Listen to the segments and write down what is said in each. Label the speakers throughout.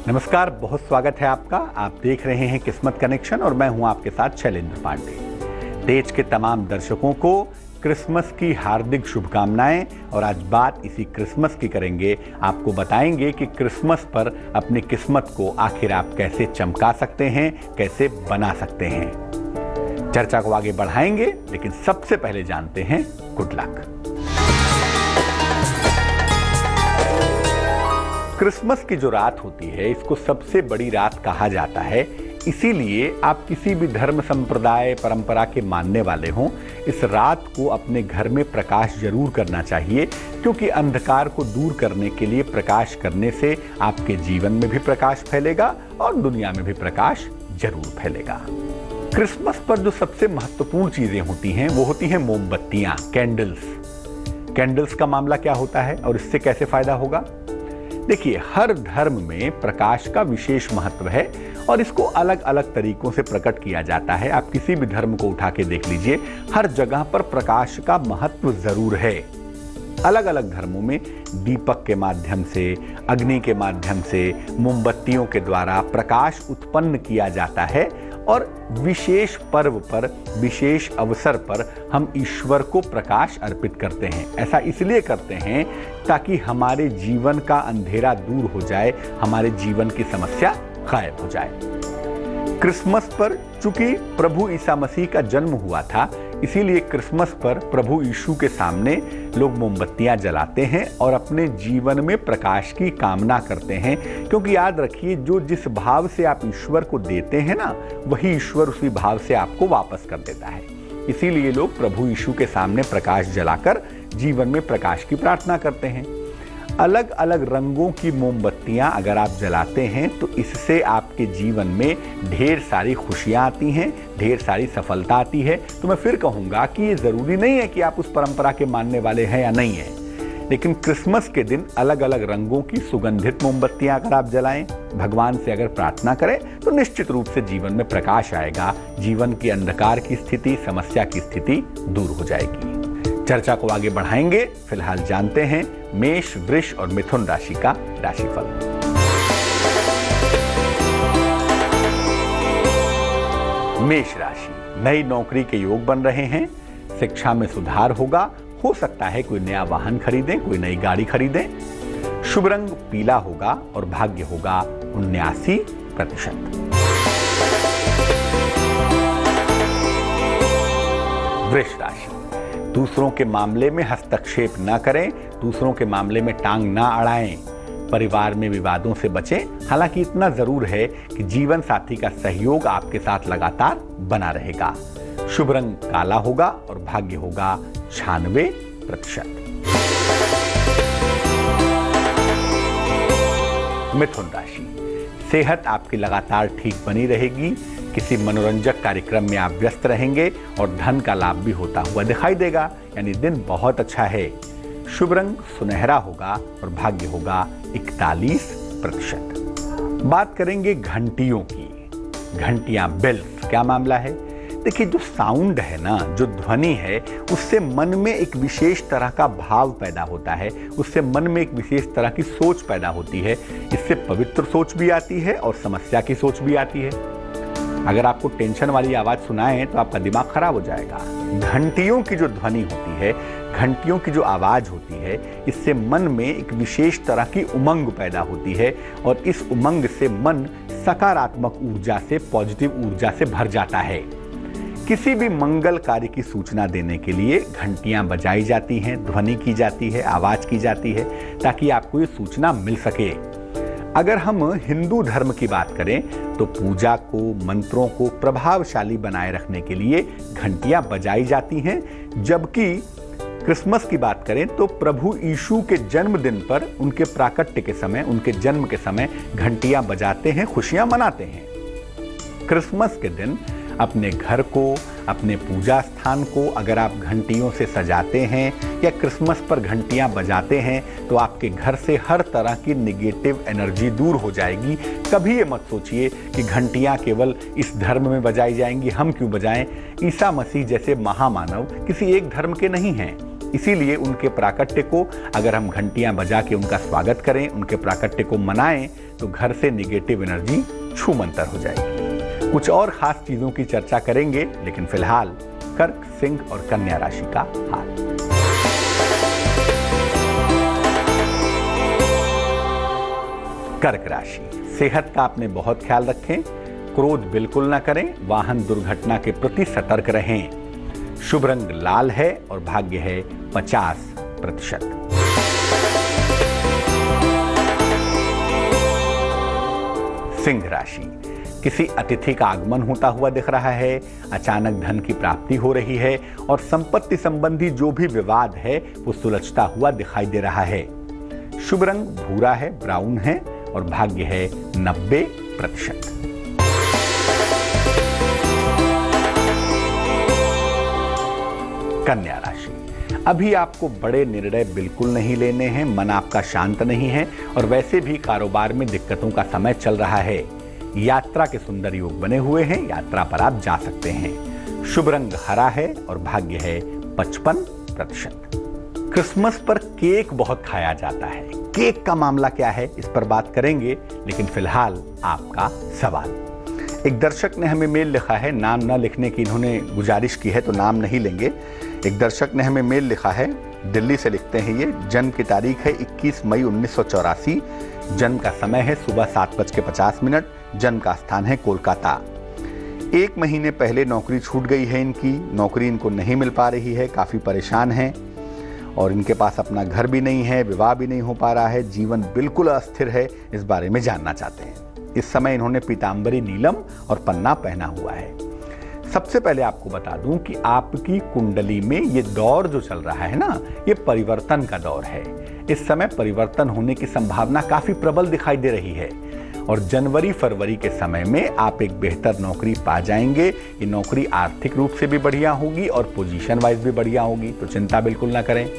Speaker 1: नमस्कार, बहुत स्वागत है आपका। आप देख रहे हैं किस्मत कनेक्शन और मैं हूं आपके साथ शैलेंद्र पांडे। देश के तमाम दर्शकों को क्रिसमस की हार्दिक शुभकामनाएं। और आज बात इसी क्रिसमस की करेंगे। आपको बताएंगे कि क्रिसमस पर अपनी किस्मत को आखिर आप कैसे चमका सकते हैं, कैसे बना सकते हैं। चर्चा को आगे बढ़ाएंगे, लेकिन सबसे पहले जानते हैं गुड लक। क्रिसमस की जो रात होती है, इसको सबसे बड़ी रात कहा जाता है। इसीलिए आप किसी भी धर्म, संप्रदाय, परंपरा के मानने वाले हों, इस रात को अपने घर में प्रकाश जरूर करना चाहिए, क्योंकि अंधकार को दूर करने के लिए प्रकाश करने से आपके जीवन में भी प्रकाश फैलेगा और दुनिया में भी प्रकाश जरूर फैलेगा। क्रिसमस पर जो सबसे महत्वपूर्ण चीजें होती हैं, वो होती हैं मोमबत्तियां, कैंडल्स। कैंडल्स का मामला क्या होता है और इससे कैसे फायदा होगा? देखिए, हर धर्म में प्रकाश का विशेष महत्व है और इसको अलग अलग तरीकों से प्रकट किया जाता है। आप किसी भी धर्म को उठा के देख लीजिए, हर जगह पर प्रकाश का महत्व जरूर है। अलग अलग धर्मों में दीपक के माध्यम से, अग्नि के माध्यम से, मोमबत्तियों के द्वारा प्रकाश उत्पन्न किया जाता है और विशेष पर्व पर, विशेष अवसर पर हम ईश्वर को प्रकाश अर्पित करते हैं। ऐसा इसलिए करते हैं ताकि हमारे जीवन का अंधेरा दूर हो जाए, हमारे जीवन की समस्या गायब हो जाए। क्रिसमस पर चूंकि प्रभु ईसा मसीह का जन्म हुआ था, इसीलिए क्रिसमस पर प्रभु यीशु के सामने लोग मोमबत्तियां जलाते हैं और अपने जीवन में प्रकाश की कामना करते हैं। क्योंकि याद रखिए, जो जिस भाव से आप ईश्वर को देते हैं ना, वही ईश्वर उसी भाव से आपको वापस कर देता है। इसीलिए लोग प्रभु यीशु के सामने प्रकाश जलाकर जीवन में प्रकाश की प्रार्थना करते हैं। अलग अलग रंगों की मोमबत्तियां अगर आप जलाते हैं, तो इससे आपके जीवन में ढेर सारी खुशियां आती हैं, ढेर सारी सफलता आती है। तो मैं फिर कहूंगा कि ये जरूरी नहीं है कि आप उस परंपरा के मानने वाले हैं या नहीं हैं, लेकिन क्रिसमस के दिन अलग अलग रंगों की सुगंधित मोमबत्तियां अगर आप जलाएं, भगवान से अगर प्रार्थना करें, तो निश्चित रूप से जीवन में प्रकाश आएगा। जीवन की अंधकार की स्थिति, समस्या की स्थिति दूर हो जाएगी। चर्चा को आगे बढ़ाएंगे। फिलहाल जानते हैं मेष, वृष और मिथुन राशि का राशिफल। मेष राशि, नई नौकरी के योग बन रहे हैं। शिक्षा में सुधार होगा। हो सकता है कोई नया वाहन खरीदें, कोई नई गाड़ी खरीदें। शुभ रंग पीला होगा और भाग्य होगा 79%। वृष राशि, दूसरों के मामले में हस्तक्षेप न करें, दूसरों के मामले में टांग ना अड़ाएं। परिवार में विवादों से बचें। हालांकि इतना जरूर है कि जीवन साथी का सहयोग आपके साथ लगातार बना रहेगा। शुभ रंग काला होगा और भाग्य होगा 96%। मिथुन राशि, सेहत आपकी लगातार ठीक बनी रहेगी। किसी मनोरंजक कार्यक्रम में आप व्यस्त रहेंगे और धन का लाभ भी होता हुआ दिखाई देगा, यानी दिन बहुत अच्छा है। शुभ रंग सुनहरा होगा और भाग्य होगा 41%। बात करेंगे घंटियों की। घंटियां, बेल्स, क्या मामला है? देखिए, जो साउंड है ना, जो ध्वनि है, उससे मन में एक विशेष तरह का भाव पैदा होता है, उससे मन में एक विशेष तरह की सोच पैदा होती है। इससे पवित्र सोच भी आती है और समस्या की सोच भी आती है। अगर आपको टेंशन वाली आवाज सुनाएं तो आपका दिमाग खराब हो जाएगा। घंटियों की जो ध्वनि होती है, घंटियों की जो आवाज होती है, इससे मन में एक विशेष तरह की उमंग पैदा होती है और इस उमंग से मन सकारात्मक ऊर्जा से, पॉजिटिव ऊर्जा से भर जाता है। किसी भी मंगल कार्य की सूचना देने के लिए घंटियां बजाई जाती हैं, ध्वनि की जाती है, आवाज की जाती है, ताकि आपको ये सूचना मिल सके। अगर हम हिंदू धर्म की बात करें, तो पूजा को, मंत्रों को प्रभावशाली बनाए रखने के लिए घंटियां बजाई जाती हैं। जबकि क्रिसमस की बात करें तो प्रभु यीशु के जन्मदिन पर, उनके प्राकट्य के समय, उनके जन्म के समय घंटियां बजाते हैं, खुशियां मनाते हैं। क्रिसमस के दिन अपने घर को, अपने पूजा स्थान को अगर आप घंटियों से सजाते हैं या क्रिसमस पर घंटियां बजाते हैं, तो आपके घर से हर तरह की नेगेटिव एनर्जी दूर हो जाएगी। कभी ये मत सोचिए कि घंटियां केवल इस धर्म में बजाई जाएंगी, हम क्यों बजाएं। ईसा मसीह जैसे महामानव किसी एक धर्म के नहीं हैं। इसीलिए उनके प्राकट्य को अगर हम घंटियां बजा के उनका स्वागत करें, उनके प्राकट्य को मनाएं, तो घर से निगेटिव एनर्जी छूमंतर हो जाएगी। कुछ और खास चीजों की चर्चा करेंगे, लेकिन फिलहाल कर्क, सिंह और कन्या राशि का हाल। कर्क राशि, सेहत का अपने बहुत ख्याल रखें, क्रोध बिल्कुल ना करें, वाहन दुर्घटना के प्रति सतर्क रहें। शुभ रंग लाल है और भाग्य है 50%। सिंह राशि, किसी अतिथि का आगमन होता हुआ दिख रहा है, अचानक धन की प्राप्ति हो रही है और संपत्ति संबंधी जो भी विवाद है वो सुलझता हुआ दिखाई दे रहा है। शुभ रंग भूरा है, ब्राउन है और भाग्य है 90%। कन्या राशि, अभी आपको बड़े निर्णय बिल्कुल नहीं लेने हैं, मन आपका शांत नहीं है और वैसे भी कारोबार में दिक्कतों का समय चल रहा है। यात्रा के सुंदर योग बने हुए हैं, यात्रा पर आप जा सकते हैं। शुभ रंग हरा है और भाग्य है 55%। क्रिसमस पर केक बहुत खाया जाता है, केक का मामला क्या है इस पर बात करेंगे, लेकिन फिलहाल आपका सवाल। एक दर्शक ने हमें मेल लिखा है, नाम न लिखने की इन्होंने गुजारिश की है तो नाम नहीं लेंगे। एक दर्शक ने हमें मेल लिखा है, दिल्ली से लिखते हैं ये, जन्म की तारीख है 21 मई 1984, जन्म का समय है सुबह 7:50, जन्म का स्थान है कोलकाता। 1 महीने पहले नौकरी छूट गई है इनकी, नौकरी इनको नहीं मिल पा रही है, काफ़ी परेशान हैं और इनके पास अपना घर भी नहीं है, विवाह भी नहीं हो पा रहा है, जीवन बिल्कुल अस्थिर है, इस बारे में जानना चाहते हैं। इस समय इन्होंने पीतांबरी नीलम और पन्ना पहना हुआ है। सबसे पहले आपको बता दूं कि आपकी कुंडली में ये दौर जो चल रहा है ना, ये परिवर्तन का दौर है। इस समय परिवर्तन होने की संभावना काफी प्रबल दिखाई दे रही है और जनवरी फरवरी के समय में आप एक बेहतर नौकरी पा जाएंगे। ये नौकरी आर्थिक रूप से भी बढ़िया होगी और पोजीशन वाइज भी बढ़िया होगी, तो चिंता बिल्कुल ना करें।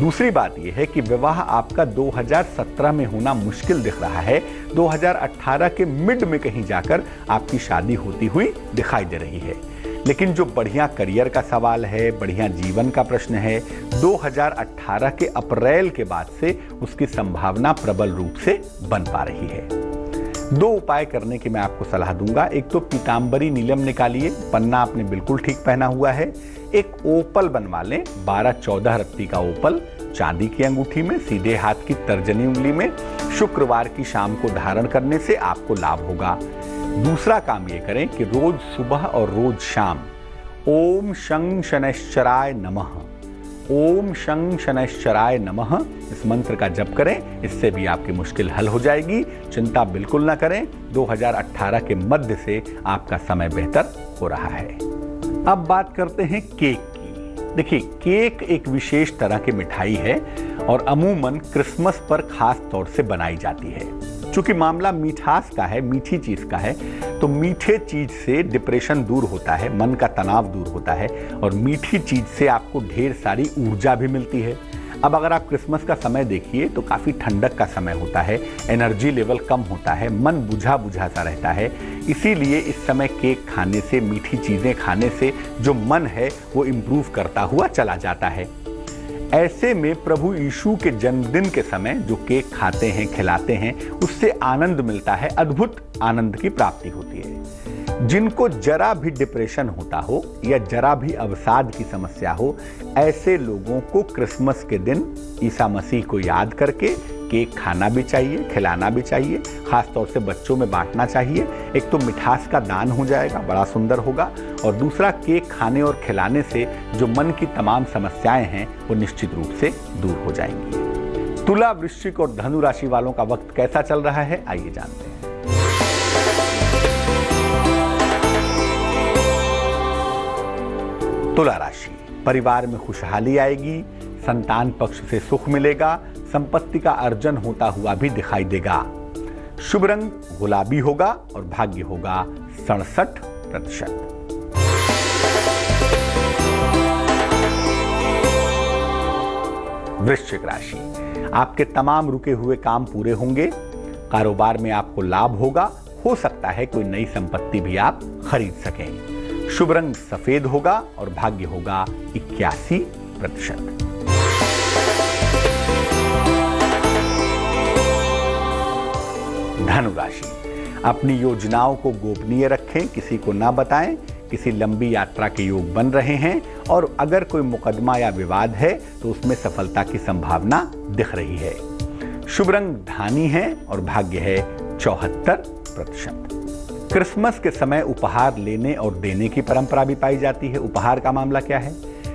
Speaker 1: दूसरी बात यह है कि विवाह आपका 2017 में होना मुश्किल दिख रहा है, 2018 के मिड में कहीं जाकर आपकी शादी होती हुई दिखाई दे रही है। लेकिन जो बढ़िया करियर का सवाल है, बढ़िया जीवन का प्रश्न है, 2018 के अप्रैल के बाद से उसकी संभावना प्रबल रूप से बन पा रही है। 2 उपाय करने की मैं आपको सलाह दूंगा। एक तो पीतांबरी नीलम निकालिए, पन्ना आपने बिल्कुल ठीक पहना हुआ है। एक ओपल बनवा लें, 12-14 रत्ती का ओपल, चांदी की अंगूठी में, सीधे हाथ की तर्जनी उंगली में। शुक्रवार की शाम को धारण करने से आपको लाभ होगा। दूसरा काम ये करें कि रोज सुबह और रोज शाम ओम शं शनैश्चराय नमः, ओम शं शनैश्चराय नमः इस मंत्र का जप करें, इससे भी आपकी मुश्किल हल हो जाएगी। चिंता बिल्कुल ना करें, 2018 के मध्य से आपका समय बेहतर हो रहा है। अब बात करते हैं केक की। देखिए, केक एक विशेष तरह की मिठाई है और अमूमन क्रिसमस पर खास तौर से बनाई जाती है। चूंकि मामला मिठास का है, मीठी चीज का है, तो मीठे चीज से डिप्रेशन दूर होता है, मन का तनाव दूर होता है और मीठी चीज से आपको ढेर सारी ऊर्जा भी मिलती है। अब अगर आप क्रिसमस का समय देखिए तो काफ़ी ठंडक का समय होता है, एनर्जी लेवल कम होता है, मन बुझा बुझा सा रहता है। इसीलिए इस समय केक खाने से, मीठी चीज़ें खाने से जो मन है वो इम्प्रूव करता हुआ चला जाता है। ऐसे में प्रभु यीशु के जन्मदिन के समय जो केक खाते हैं, खिलाते हैं, उससे आनंद मिलता है, अद्भुत आनंद की प्राप्ति होती है। जिनको जरा भी डिप्रेशन होता हो या जरा भी अवसाद की समस्या हो, ऐसे लोगों को क्रिसमस के दिन ईसा मसीह को याद करके केक खाना भी चाहिए, खिलाना भी चाहिए, खासतौर से बच्चों में बांटना चाहिए। एक तो मिठास का दान हो जाएगा, बड़ा सुंदर होगा, और दूसरा केक खाने और खिलाने से जो मन की तमाम समस्याएं हैं वो निश्चित रूप से दूर हो जाएंगी। तुला, वृश्चिक और धनु राशि वालों का वक्त कैसा चल रहा है, आइए जानते हैं। तुला राशि, परिवार में खुशहाली आएगी, संतान पक्ष से सुख मिलेगा, संपत्ति का अर्जन होता हुआ भी दिखाई देगा। शुभ रंग गुलाबी होगा और भाग्य होगा 67%। वृश्चिक राशि, आपके तमाम रुके हुए काम पूरे होंगे, कारोबार में आपको लाभ होगा, हो सकता है कोई नई संपत्ति भी आप खरीद सकें। शुभ रंग सफेद होगा और भाग्य होगा 81%। धनु राशि, अपनी योजनाओं को गोपनीय रखें, किसी को ना बताएं। किसी लंबी यात्रा के योग बन रहे हैं और अगर कोई मुकदमा या विवाद है तो उसमें सफलता की संभावना दिख रही है। शुभ रंग धानी है और भाग्य है 74%। क्रिसमस के समय उपहार लेने और देने की परंपरा भी पाई जाती है। उपहार का मामला क्या है?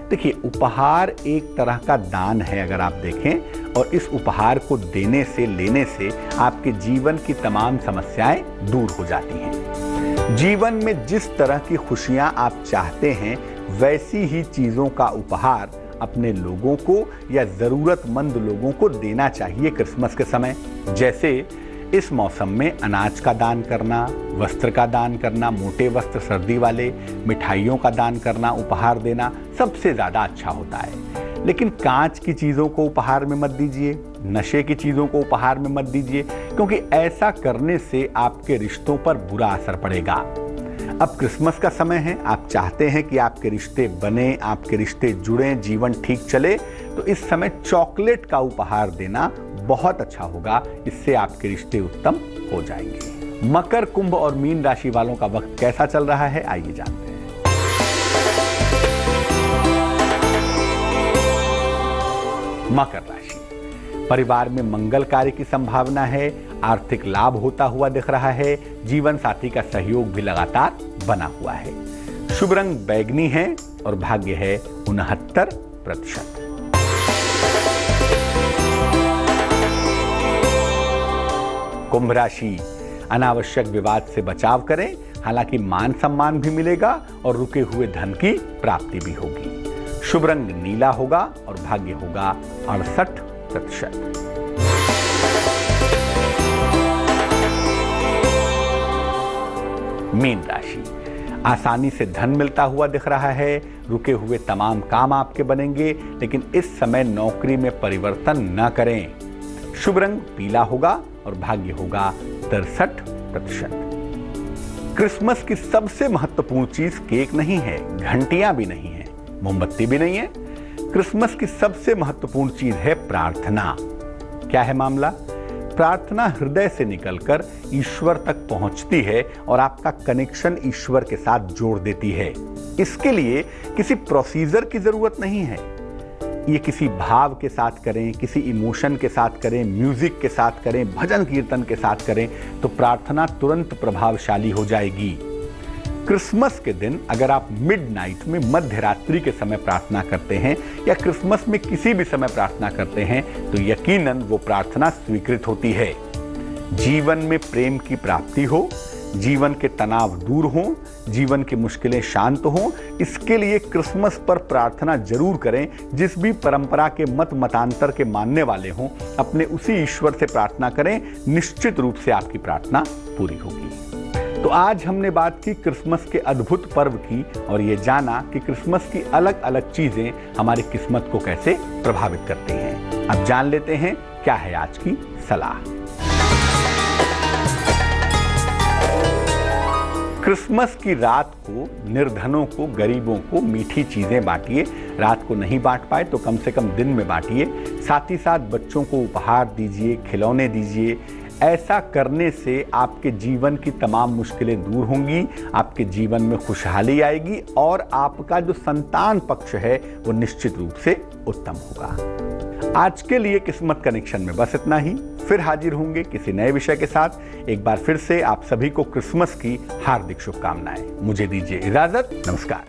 Speaker 1: देखिए, उपहार एक तरह का दान है अगर आप देखें, और इस उपहार को देने से लेने से आपके जीवन की तमाम समस्याएं दूर हो जाती हैं। जीवन में जिस तरह की खुशियां आप चाहते हैं वैसी ही चीजों का उपहार अपने लोगों को या जरूरतमंद लोगों को देना चाहिए क्रिसमस के समय। जैसे इस मौसम में अनाज का दान करना, वस्त्र का दान करना, मोटे वस्त्र सर्दी वाले, मिठाइयों का दान करना, उपहार देना सबसे ज्यादा अच्छा होता है। लेकिन कांच की चीजों को उपहार में मत दीजिए, नशे की चीजों को उपहार में मत दीजिए, क्योंकि ऐसा करने से आपके रिश्तों पर बुरा असर पड़ेगा। अब क्रिसमस का समय है, आप चाहते हैं कि आपके रिश्ते बने, आपके रिश्ते जुड़ें, जीवन ठीक चले, तो इस समय चॉकलेट का उपहार देना बहुत अच्छा होगा। इससे आपके रिश्ते उत्तम हो जाएंगे। मकर, कुंभ और मीन राशि वालों का वक्त कैसा चल रहा है, आइए जानते हैं। मकर राशि, परिवार में मंगल कार्य की संभावना है, आर्थिक लाभ होता हुआ दिख रहा है, जीवन साथी का सहयोग भी लगातार बना हुआ है। शुभ रंग बैगनी है और भाग्य है 69%। कुंभ राशि, अनावश्यक विवाद से बचाव करें, हालांकि मान सम्मान भी मिलेगा और रुके हुए धन की प्राप्ति भी होगी। शुभ रंग नीला होगा और भाग्य होगा 68%। मीन राशि, आसानी से धन मिलता हुआ दिख रहा है, रुके हुए तमाम काम आपके बनेंगे, लेकिन इस समय नौकरी में परिवर्तन न करें। शुभ रंग पीला होगा और भाग्य होगा 63%। क्रिसमस की सबसे महत्वपूर्ण चीज केक नहीं है, घंटियां भी नहीं है, मोमबत्ती भी नहीं है। क्रिसमस की सबसे महत्वपूर्ण चीज है प्रार्थना। क्या है मामला? प्रार्थना हृदय से निकलकर ईश्वर तक पहुंचती है और आपका कनेक्शन ईश्वर के साथ जोड़ देती है। इसके लिए किसी प्रोसीजर की जरूरत नहीं है। ये किसी भाव के साथ करें, किसी इमोशन के साथ करें, म्यूजिक के साथ करें, भजन कीर्तन के साथ करें तो प्रार्थना तुरंत प्रभावशाली हो जाएगी। क्रिसमस के दिन अगर आप मिडनाइट में, मध्य रात्रि के समय प्रार्थना करते हैं या क्रिसमस में किसी भी समय प्रार्थना करते हैं तो यकीनन वो प्रार्थना स्वीकृत होती है। जीवन में प्रेम की प्राप्ति हो, जीवन के तनाव दूर हों, जीवन की मुश्किलें शांत हों, इसके लिए क्रिसमस पर प्रार्थना जरूर करें। जिस भी परंपरा के मत मतांतर के मानने वाले हों, अपने उसी ईश्वर से प्रार्थना करें, निश्चित रूप से आपकी प्रार्थना पूरी होगी। तो आज हमने बात की क्रिसमस के अद्भुत पर्व की और ये जाना कि क्रिसमस की अलग अलग चीजें हमारी किस्मत को कैसे प्रभावित करती हैं। अब जान लेते हैं क्या है आज की सलाह। क्रिसमस की रात को निर्धनों को, गरीबों को मीठी चीजें बांटिए। रात को नहीं बांट पाए तो कम से कम दिन में बांटिए। साथ ही साथ बच्चों को उपहार दीजिए, खिलौने दीजिए। ऐसा करने से आपके जीवन की तमाम मुश्किलें दूर होंगी, आपके जीवन में खुशहाली आएगी और आपका जो संतान पक्ष है वो निश्चित रूप से उत्तम होगा। आज के लिए किस्मत कनेक्शन में बस इतना ही। फिर हाजिर होंगे किसी नए विषय के साथ। एक बार फिर से आप सभी को क्रिसमस की हार्दिक शुभकामनाएं। मुझे दीजिए इजाजत। नमस्कार।